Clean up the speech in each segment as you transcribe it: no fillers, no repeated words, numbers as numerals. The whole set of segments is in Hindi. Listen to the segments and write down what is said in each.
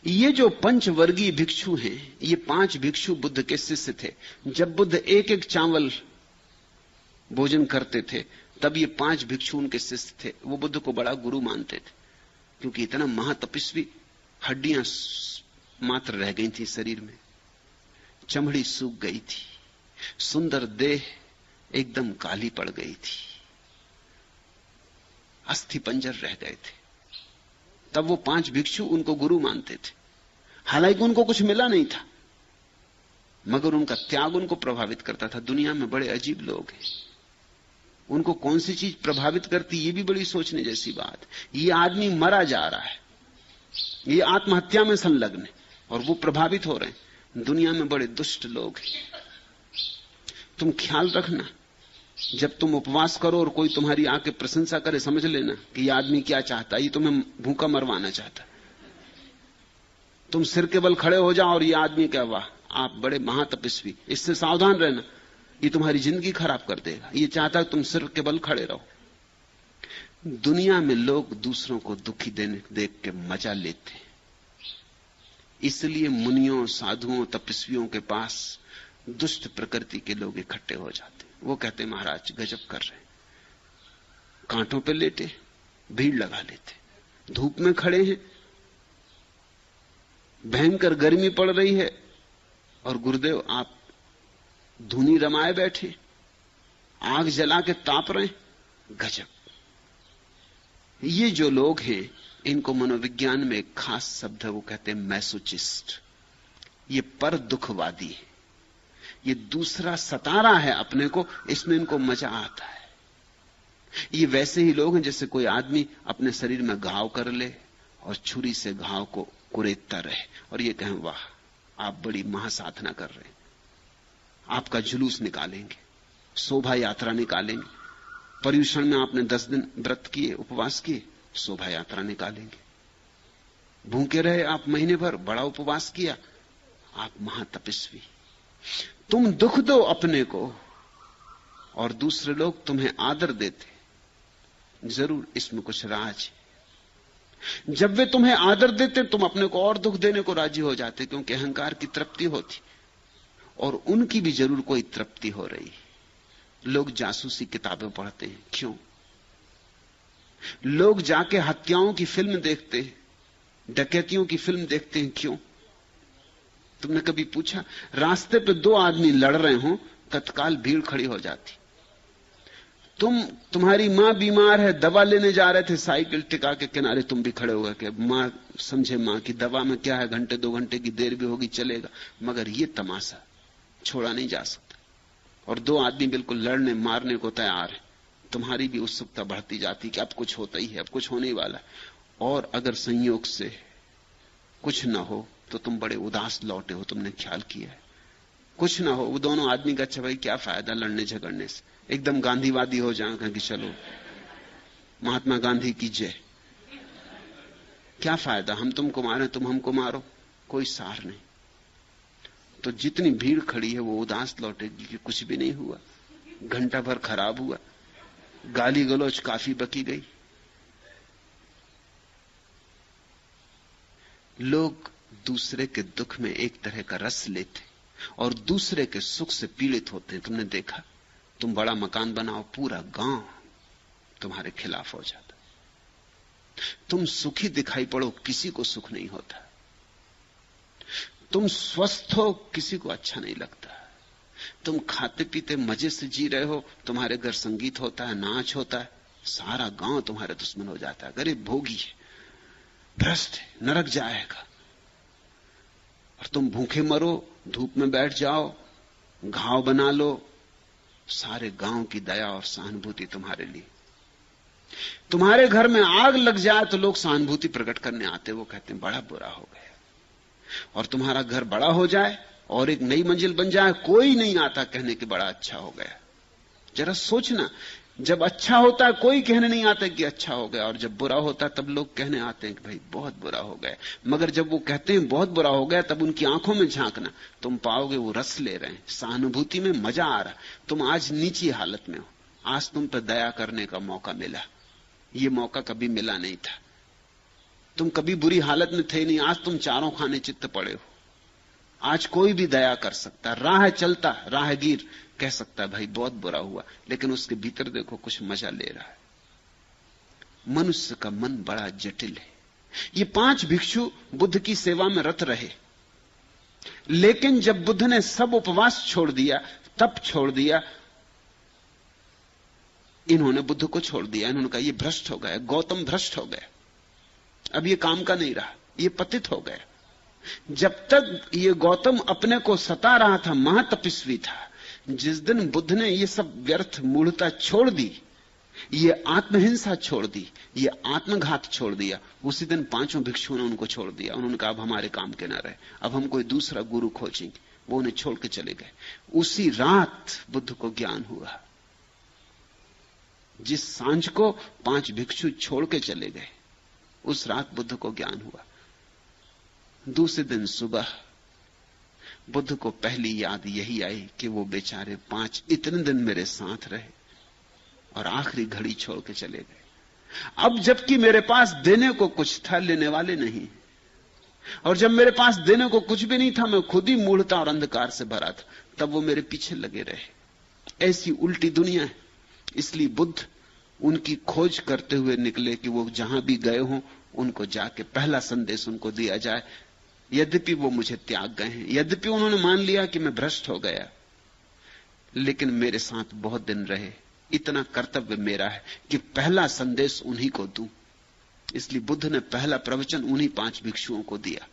ये जो पंचवर्गीय भिक्षु हैं, ये 5 भिक्षु बुद्ध के शिष्य थे। जब बुद्ध एक एक चावल भोजन करते थे, तब ये 5 भिक्षु उनके शिष्य थे। वो बुद्ध को बड़ा गुरु मानते थे, क्योंकि इतना महातपस्वी, हड्डियां मात्र रह गई थी शरीर में, चमड़ी सूख गई थी, सुंदर देह एकदम काली पड़ गई थी, अस्थि पंजर रह गए थे। तब वो 5 भिक्षु उनको गुरु मानते थे। हालांकि उनको कुछ मिला नहीं था, मगर उनका त्याग उनको प्रभावित करता था। दुनिया में बड़े अजीब लोग हैं, उनको कौन सी चीज प्रभावित करती, ये भी बड़ी सोचने जैसी बात। ये आदमी मरा जा रहा है, ये आत्महत्या में संलग्न है, और वो प्रभावित हो रहे हैं। दुनिया में बड़े दुष्ट लोग हैं। तुम ख्याल रखना, जब तुम उपवास करो और कोई तुम्हारी आके प्रशंसा करे, समझ लेना कि ये आदमी क्या चाहता है, ये तुम्हें भूखा मरवाना चाहता। तुम सिर के बल खड़े हो जाओ और ये आदमी क्या, वाह आप बड़े महातपस्वी, इससे सावधान रहना, ये तुम्हारी जिंदगी खराब कर देगा। ये चाहता है तुम सिर के बल खड़े रहो। दुनिया में लोग दूसरों को दुखी देख के मजा लेते हैं। इसलिए मुनियों, साधुओं, तपस्वियों के पास दुष्ट प्रकृति के लोग इकट्ठे हो जाते। वो कहते महाराज गजब कर रहे हैं, कांटों पे लेटे, भीड़ लगा लेते, धूप में खड़े हैं, भयंकर गर्मी पड़ रही है, और गुरुदेव आप धुनी रमाए बैठे, आग जला के ताप रहे हैं। गजब। ये जो लोग हैं, इनको मनोविज्ञान में एक खास शब्द है, वो कहते हैं मैसोचिस्ट। ये पर दुखवादी है, ये दूसरा सता रहा है अपने को, इसमें इनको मजा आता है। ये वैसे ही लोग हैं जैसे कोई आदमी अपने शरीर में घाव कर ले और छुरी से घाव को कुरेदता रहे, और ये कहें वाह आप बड़ी महासाधना कर रहे हैं, आपका जुलूस निकालेंगे, शोभा यात्रा निकालेंगे। पर्युषण में आपने 10 दिन व्रत किए, उपवास किए, शोभा यात्रा निकालेंगे। भूखे रहे आप महीने भर, बड़ा उपवास किया, आप महातपस्वी। तुम दुख दो अपने को और दूसरे लोग तुम्हें आदर देते, जरूर इसमें कुछ राज है। जब वे तुम्हें आदर देते, तुम अपने को और दुख देने को राजी हो जाते, क्योंकि अहंकार की तृप्ति होती, और उनकी भी जरूर कोई तृप्ति हो रही। लोग जासूसी किताबें पढ़ते हैं, क्यों? लोग जाके हत्याओं की फिल्म देखते हैं, डकैतियों की फिल्म देखते हैं, क्यों? तुमने कभी पूछा? रास्ते पे 2 आदमी लड़ रहे हो, तत्काल भीड़ खड़ी हो जाती। तुम्हारी मां बीमार है, दवा लेने जा रहे थे, साइकिल टिका के किनारे तुम भी खड़े हुए कि मां समझे, मां की दवा में क्या है, घंटे 2 घंटे की देर भी होगी चलेगा, मगर ये तमाशा छोड़ा नहीं जा सकता। और 2 आदमी बिल्कुल लड़ने मारने को तैयार है, तुम्हारी भी उत्सुकता बढ़ती जाती कि अब कुछ होता ही है, अब कुछ होने वाला है। और अगर संयोग से कुछ ना हो तो तुम बड़े उदास लौटे हो। तुमने ख्याल किया है? कुछ ना हो, वो दोनों आदमी का अच्छा भाई क्या फायदा लड़ने झगड़ने से, एकदम गांधीवादी हो जाएगा कि चलो महात्मा गांधी की जय, क्या फायदा, हम तुमको मारे तुम हमको मारो, कोई सार नहीं। तो जितनी भीड़ खड़ी है वो उदास लौटेगी कि कुछ भी नहीं हुआ, घंटा भर खराब हुआ, गाली गलौज काफी बकी गई। लोग दूसरे के दुख में एक तरह का रस लेते और दूसरे के सुख से पीड़ित होते हैं। तुमने देखा, तुम बड़ा मकान बनाओ, पूरा गांव तुम्हारे खिलाफ हो जाता। तुम सुखी दिखाई पड़ो, किसी को सुख नहीं होता। तुम स्वस्थ हो, किसी को अच्छा नहीं लगता। तुम खाते पीते मजे से जी रहे हो, तुम्हारे घर संगीत होता है, नाच होता है, सारा गांव तुम्हारे दुश्मन हो जाता है। गरीब भोगी है, भ्रष्ट है, नरक जाएगा। और तुम भूखे मरो, धूप में बैठ जाओ, घाव बना लो, सारे गांव की दया और सहानुभूति तुम्हारे लिए। तुम्हारे घर में आग लग जाए तो लोग सहानुभूति प्रकट करने आते, वो कहते हैं बड़ा बुरा हो गया। और तुम्हारा घर बड़ा हो जाए और एक नई मंजिल बन जाए, कोई नहीं आता कहने कि बड़ा अच्छा हो गया। जरा सोचना, जब अच्छा होता है कोई कहने नहीं आता कि अच्छा हो गया, और जब बुरा होता है तब लोग कहने आते हैं कि भाई बहुत बुरा हो गया। मगर जब वो कहते हैं बहुत बुरा हो गया, तब उनकी आंखों में झांकना, तुम पाओगे वो रस ले रहे हैं, सहानुभूति में मजा आ रहा। तुम आज नीची हालत में हो, आज तुम पर दया करने का मौका मिला, ये मौका कभी मिला नहीं था। तुम कभी बुरी हालत में थे नहीं, आज तुम चारों खाने चित्त पड़े हो। आज कोई भी दया कर सकता, राह चलता राहगीर कह सकता है भाई बहुत बुरा हुआ, लेकिन उसके भीतर देखो कुछ मजा ले रहा है। मनुष्य का मन बड़ा जटिल है। ये 5 भिक्षु बुद्ध की सेवा में रत रहे, लेकिन जब बुद्ध ने सब उपवास छोड़ दिया, तप छोड़ दिया, इन्होंने बुद्ध को छोड़ दिया। इन्होंने कहा ये भ्रष्ट हो गया, गौतम भ्रष्ट हो गया, अब ये काम का नहीं रहा, ये पतित हो गया। जब तक ये गौतम अपने को सता रहा था, महातपस्वी था, जिस दिन बुद्ध ने ये सब व्यर्थ मूढ़ता छोड़ दी, ये आत्महिंसा छोड़ दी, ये आत्मघात छोड़ दिया, उसी दिन 5 भिक्षुओं ने उनको छोड़ दिया। उन्होंने कहा अब हमारे काम के ना रहे, अब हम कोई दूसरा गुरु खोजेंगे। वो उन्हें छोड़ के चले गए। उसी रात बुद्ध को ज्ञान हुआ। जिस सांझ को 5 भिक्षु छोड़ के चले गए, उस रात बुद्ध को ज्ञान हुआ। दूसरे दिन सुबह बुद्ध को पहली याद यही आई कि वो बेचारे 5 इतने दिन मेरे साथ रहे और आखिरी घड़ी छोड़ के चले गए। अब जबकि मेरे पास देने को कुछ था, लेने वाले नहीं, और जब मेरे पास देने को कुछ भी नहीं था, मैं खुद ही मूढ़ता और अंधकार से भरा था, तब वो मेरे पीछे लगे रहे। ऐसी उल्टी दुनिया है। इसलिए बुद्ध उनकी खोज करते हुए निकले कि वो जहां भी गए हों उनको जाके पहला संदेश उनको दिया जाए। यद्यपि वो मुझे त्याग गए हैं, यद्यपि उन्होंने मान लिया कि मैं भ्रष्ट हो गया, लेकिन मेरे साथ बहुत दिन रहे, इतना कर्तव्य मेरा है कि पहला संदेश उन्हीं को दूं। इसलिए बुद्ध ने पहला प्रवचन उन्हीं 5 भिक्षुओं को दिया।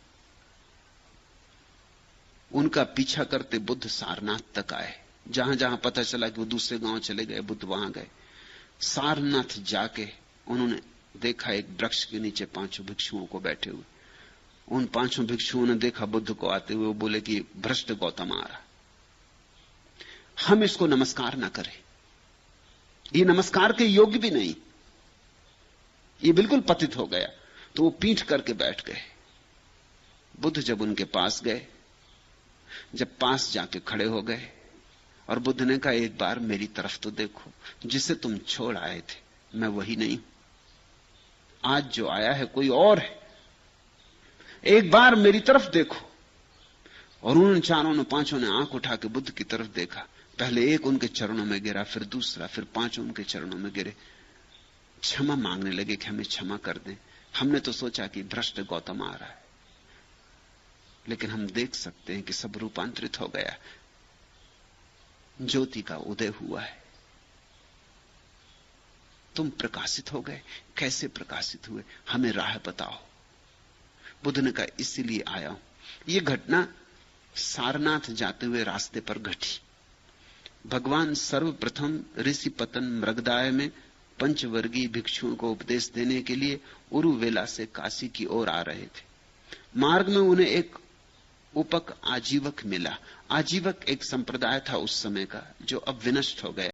उनका पीछा करते बुद्ध सारनाथ तक आए। जहां जहां पता चला कि वो दूसरे गांव चले गए, बुद्ध वहां गए। सारनाथ जाके उन्होंने देखा एक वृक्ष के नीचे 5 भिक्षुओं को बैठे हुए। उन 5 भिक्षुओं ने देखा बुद्ध को आते हुए, वो बोले कि भ्रष्ट गौतम आ रहा, हम इसको नमस्कार ना करें, ये नमस्कार के योग्य भी नहीं, ये बिल्कुल पतित हो गया। तो वो पीठ करके बैठ गए। बुद्ध जब उनके पास गए, जब पास जाके खड़े हो गए, और बुद्ध ने कहा एक बार मेरी तरफ तो देखो, जिसे तुम छोड़ आए थे मैं वही नहीं हूं, आज जो आया है कोई और है, एक बार मेरी तरफ देखो। और उन चारों ने 5 ने आंख उठा के बुद्ध की तरफ देखा। पहले एक उनके चरणों में गिरा, फिर दूसरा, फिर 5 उनके चरणों में गिरे, क्षमा मांगने लगे कि हमें क्षमा कर दें, हमने तो सोचा कि भ्रष्ट गौतम आ रहा है, लेकिन हम देख सकते हैं कि सब रूपांतरित हो गया, ज्योति का उदय हुआ है, तुम प्रकाशित हो गए। कैसे प्रकाशित हुए, हमें राह बताओ। बुद्ध ने कहा इसीलिए आया हूं। यह घटना सारनाथ जाते हुए रास्ते पर घटी। भगवान सर्वप्रथम ऋषिपतन मृगदाय में 5 वर्गीय भिक्षुओं को उपदेश देने के लिए उरुवेला से काशी की ओर आ रहे थे। मार्ग में उन्हें एक उपक आजीवक मिला। आजीवक एक संप्रदाय था उस समय का, जो अब विनष्ट हो गया।